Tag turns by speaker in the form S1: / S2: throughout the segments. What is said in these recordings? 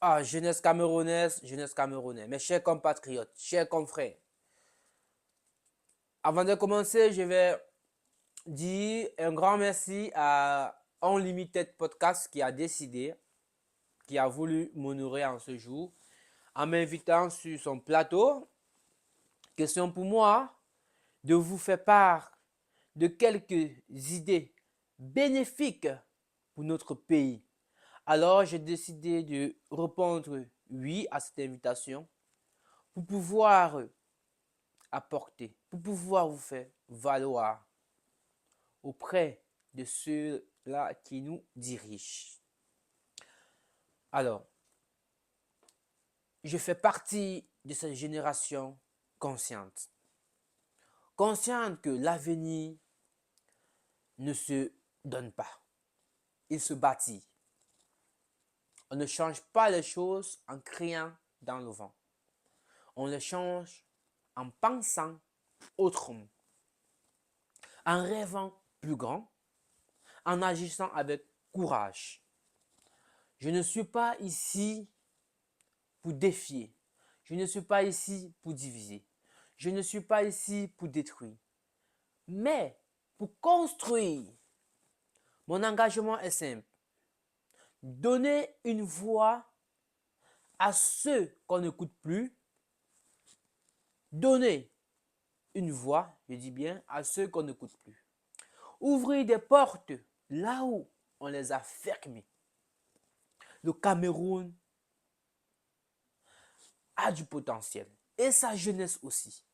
S1: Ah, jeunesse camerounaise, jeunesse camerounaise, mes chers compatriotes, chers confrères. Avant de commencer, je vais dire un grand merci à Unlimited Podcast qui a décidé, qui a voulu m'honorer en ce jour en m'invitant sur son plateau. Question pour moi de vous faire part de quelques idées bénéfiques pour notre pays. Alors, j'ai décidé de répondre oui à cette invitation pour pouvoir apporter, pour pouvoir vous faire valoir auprès de ceux-là qui nous dirigent. Alors, je fais partie de cette génération consciente. Consciente que l'avenir ne se donne pas. Il se bâtit. On ne change pas les choses en criant dans le vent. On les change en pensant autrement, en rêvant plus grand, en agissant avec courage. Je ne suis pas ici pour défier. Je ne suis pas ici pour diviser. Je ne suis pas ici pour détruire. Mais pour construire. Mon engagement est simple. Donner une voix à ceux qu'on n'écoute plus. Donner une voix, je dis bien, à ceux qu'on n'écoute plus. Ouvrir des portes là où on les a fermées. Le Cameroun a du potentiel et sa jeunesse aussi.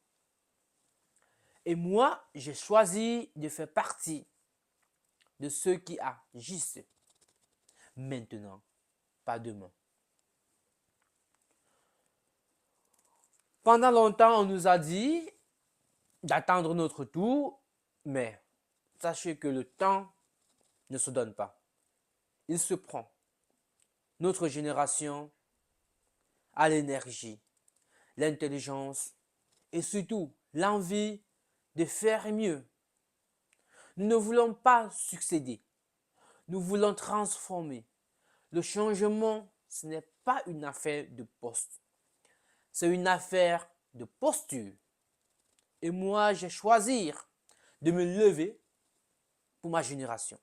S1: Et moi, j'ai choisi de faire partie de ceux qui agissent maintenant, pas demain. Pendant longtemps, on nous a dit d'attendre notre tour, mais sachez que le temps ne se donne pas. Il se prend. Notre génération a l'énergie, l'intelligence et surtout l'envie de faire mieux. Nous ne voulons pas succéder. Nous voulons transformer. Le changement, ce n'est pas une affaire de poste. C'est une affaire de posture. Et moi, j'ai choisi de me lever pour ma génération,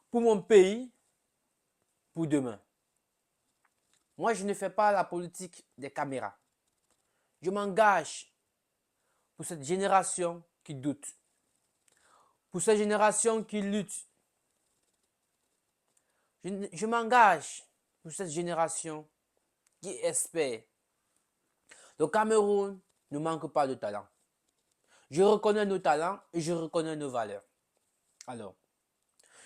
S1: pour mon pays, pour demain. Moi, je ne fais pas la politique des caméras. Je m'engage pour cette génération qui doute, pour cette génération qui lutte. Je m'engage pour cette génération qui espère. Le Cameroun ne manque pas de talent. Je reconnais nos talents et je reconnais nos valeurs. Alors,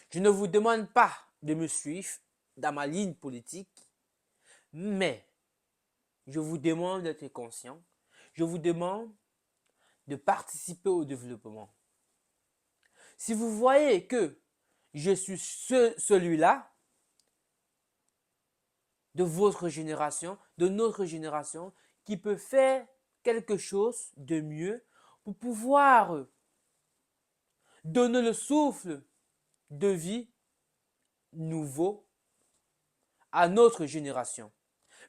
S1: je ne vous demande pas de me suivre dans ma ligne politique, mais je vous demande d'être conscient. Je vous demande de participer au développement. Si vous voyez que je suis celui-là de votre génération, de notre génération, qui peut faire quelque chose de mieux pour pouvoir donner le souffle de vie nouveau à notre génération.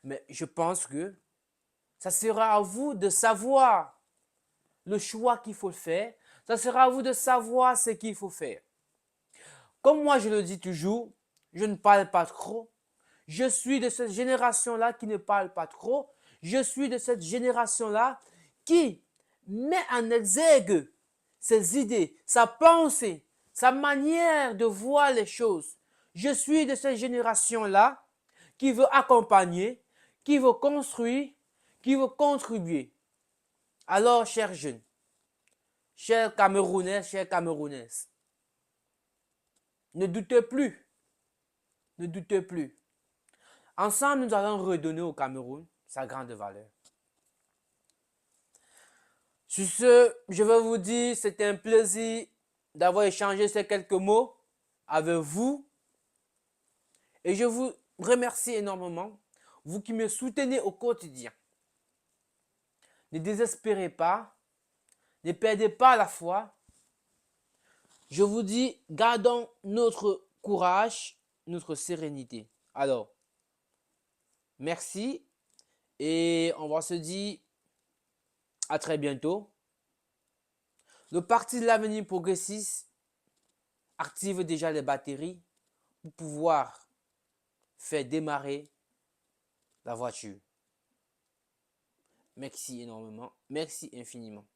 S1: Mais je pense que ça sera à vous de savoir le choix qu'il faut faire. Ça sera à vous de savoir ce qu'il faut faire. Comme moi je le dis toujours, je ne parle pas trop. Je suis de cette génération-là qui ne parle pas trop. Je suis de cette génération-là qui met en exergue ses idées, sa pensée, sa manière de voir les choses. Je suis de cette génération-là qui veut accompagner, qui veut construire, qui veut contribuer. Alors, chers jeunes, chers Camerounais, chères Camerounaises, ne doutez plus, ne doutez plus. Ensemble, nous allons redonner au Cameroun sa grande valeur. Sur ce, je vais vous dire, c'était un plaisir d'avoir échangé ces quelques mots avec vous. Et je vous remercie énormément, vous qui me soutenez au quotidien. Ne désespérez pas, ne perdez pas la foi. Je vous dis, gardons notre courage, notre sérénité. Alors, Merci et on va se dire à très bientôt. Le Parti de l'avenir progressiste active déjà les batteries pour pouvoir faire démarrer la voiture. Merci énormément. Merci infiniment.